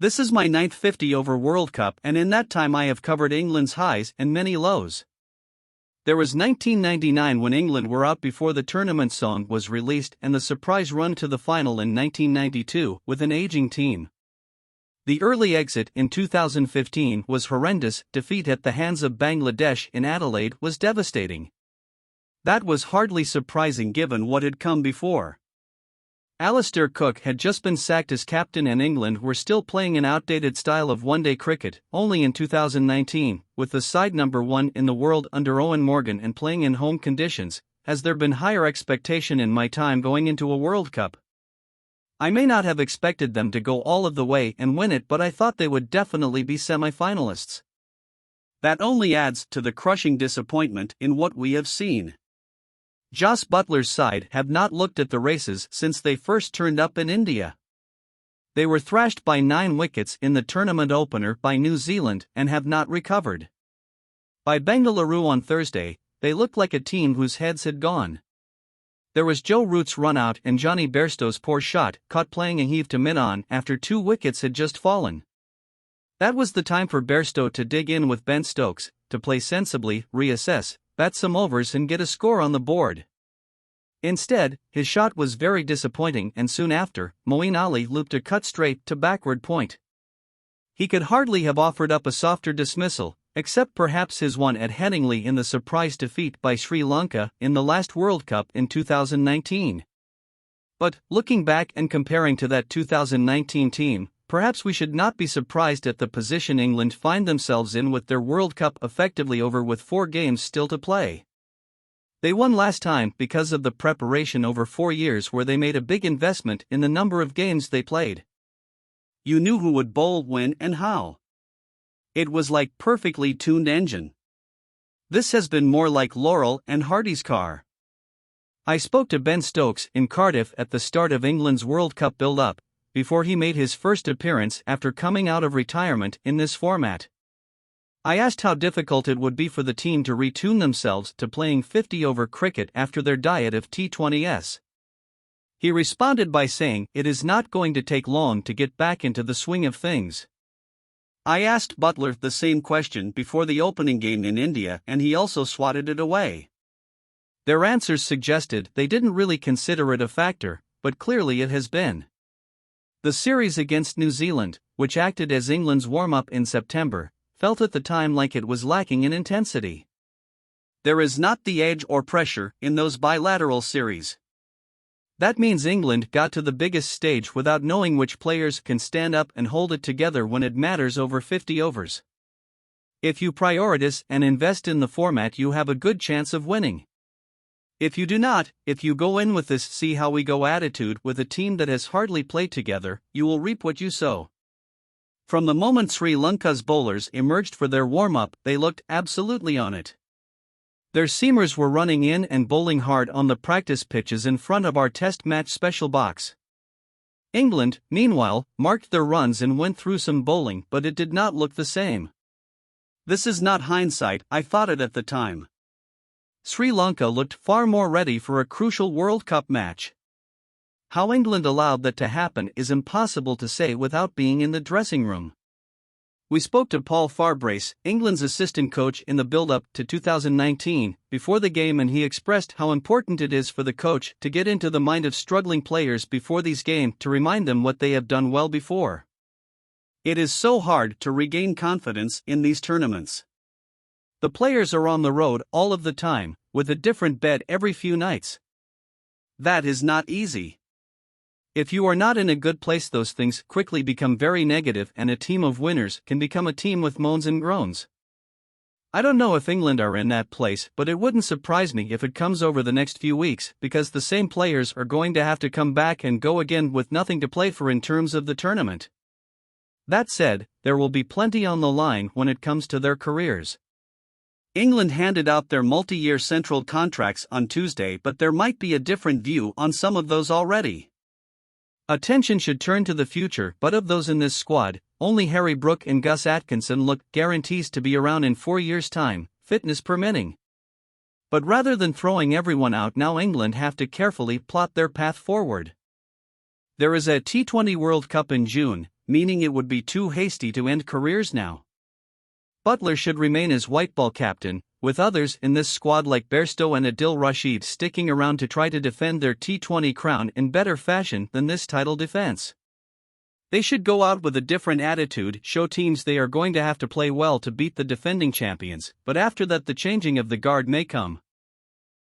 This is my ninth 50-over World Cup, and in that time I have covered England's highs and many lows. There was 1999 when England were out before the tournament song was released, and the surprise run to the final in 1992 with an aging team. The early exit in 2015 was horrendous. Defeat at the hands of Bangladesh in Adelaide was devastating. That was hardly surprising given what had come before. Alastair Cook had just been sacked as captain, and England were still playing an outdated style of one-day cricket, only in 2019, with the side number 1 in the world under Owen Morgan and playing in home conditions. Has there been higher expectation in my time going into a World Cup? I may not have expected them to go all of the way and win it, but I thought they would definitely be semi-finalists. That only adds to the crushing disappointment in what we have seen. Jos Buttler's side have not looked at the races since they first turned up in India. They were thrashed by 9 wickets in the tournament opener by New Zealand and have not recovered. By Bengaluru on Thursday, they looked like a team whose heads had gone. There was Joe Root's run-out and Johnny Bairstow's poor shot, caught playing a heave to mid-on after 2 wickets had just fallen. That was the time for Bairstow to dig in with Ben Stokes, to play sensibly, reassess, bat some overs and get a score on the board. Instead, his shot was very disappointing, and soon after, Moeen Ali looped a cut straight to backward point. He could hardly have offered up a softer dismissal, except perhaps his one at Headingley in the surprise defeat by Sri Lanka in the last World Cup in 2019. But, looking back and comparing to that 2019 team, perhaps we should not be surprised at the position England find themselves in with their World Cup effectively over with 4 games still to play. They won last time because of the preparation over 4 years, where they made a big investment in the number of games they played. You knew who would bowl when and how. It was like perfectly tuned engine. This has been more like Laurel and Hardy's car. I spoke to Ben Stokes in Cardiff at the start of England's World Cup build-up, before he made his first appearance after coming out of retirement in this format. I asked how difficult it would be for the team to retune themselves to playing 50-over cricket after their diet of T20s. He responded by saying it is not going to take long to get back into the swing of things. I asked Buttler the same question before the opening game in India, and he also swatted it away. Their answers suggested they didn't really consider it a factor, but clearly it has been. The series against New Zealand, which acted as England's warm-up in September, felt at the time like it was lacking in intensity. There is not the edge or pressure in those bilateral series. That means England got to the biggest stage without knowing which players can stand up and hold it together when it matters over 50 overs. If you prioritize and invest in the format, you have a good chance of winning. If you do not, if you go in with this see how we go attitude with a team that has hardly played together, you will reap what you sow. From the moment Sri Lanka's bowlers emerged for their warm-up, they looked absolutely on it. Their seamers were running in and bowling hard on the practice pitches in front of our test match special box. England, meanwhile, marked their runs and went through some bowling, but it did not look the same. This is not hindsight, I thought it at the time. Sri Lanka looked far more ready for a crucial World Cup match. How England allowed that to happen is impossible to say without being in the dressing room. We spoke to Paul Farbrace, England's assistant coach in the build-up to 2019, before the game, and he expressed how important it is for the coach to get into the mind of struggling players before these games to remind them what they have done well before. It is so hard to regain confidence in these tournaments. The players are on the road all of the time, with a different bed every few nights. That is not easy. If you are not in a good place, those things quickly become very negative, and a team of winners can become a team with moans and groans. I don't know if England are in that place, but it wouldn't surprise me if it comes over the next few weeks, because the same players are going to have to come back and go again with nothing to play for in terms of the tournament. That said, there will be plenty on the line when it comes to their careers. England handed out their multi-year central contracts on Tuesday, but there might be a different view on some of those already. Attention should turn to the future, but of those in this squad, only Harry Brook and Gus Atkinson look guarantees to be around in 4 years' time, fitness permitting. But rather than throwing everyone out now, England have to carefully plot their path forward. There is a T20 World Cup in June, meaning it would be too hasty to end careers now. Butler should remain as white ball captain, with others in this squad like Bairstow and Adil Rashid sticking around to try to defend their T20 crown in better fashion than this title defense. They should go out with a different attitude, show teams they are going to have to play well to beat the defending champions, but after that the changing of the guard may come.